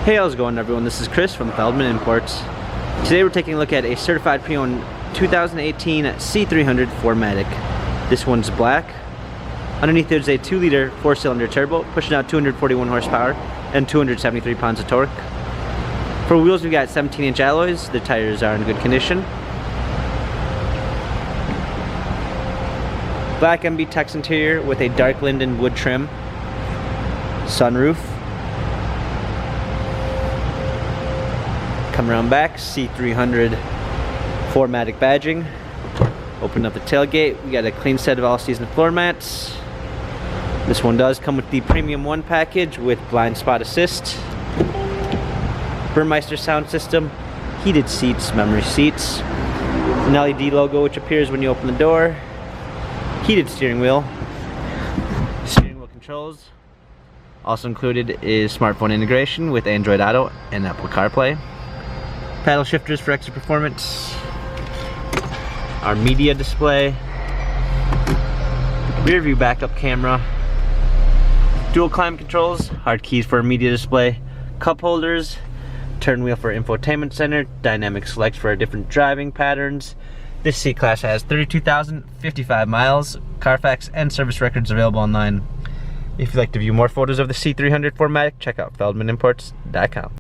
Hey, how's it going everyone? This is Chris from Feldmann Imports. Today we're taking a look at a certified pre-owned 2018 C300 4MATIC. This one's black. Underneath there's a 2-liter 4-cylinder turbo, pushing out 241 horsepower and 273 pounds of torque. For wheels we've got 17-inch alloys. The tires are in good condition. Black MB Tex interior with a dark linden wood trim. Sunroof. Come around back, C300 4MATIC badging. Open up the tailgate. We got a clean set of all-season floor mats. This one does come with the Premium 1 package with blind spot assist, Burmeister sound system, heated seats, memory seats, an LED logo which appears when you open the door, heated steering wheel controls. Also included is smartphone integration with Android Auto and Apple CarPlay. Paddle shifters for extra performance. Our media display. Rear view backup camera. Dual climate controls. Hard keys for media display. Cup holders. Turn wheel for infotainment center. Dynamic select for different driving patterns. This C-Class has 32,055 miles. Carfax and service records available online. If you'd like to view more photos of the C300 4MATIC, check out feldmannimports.com.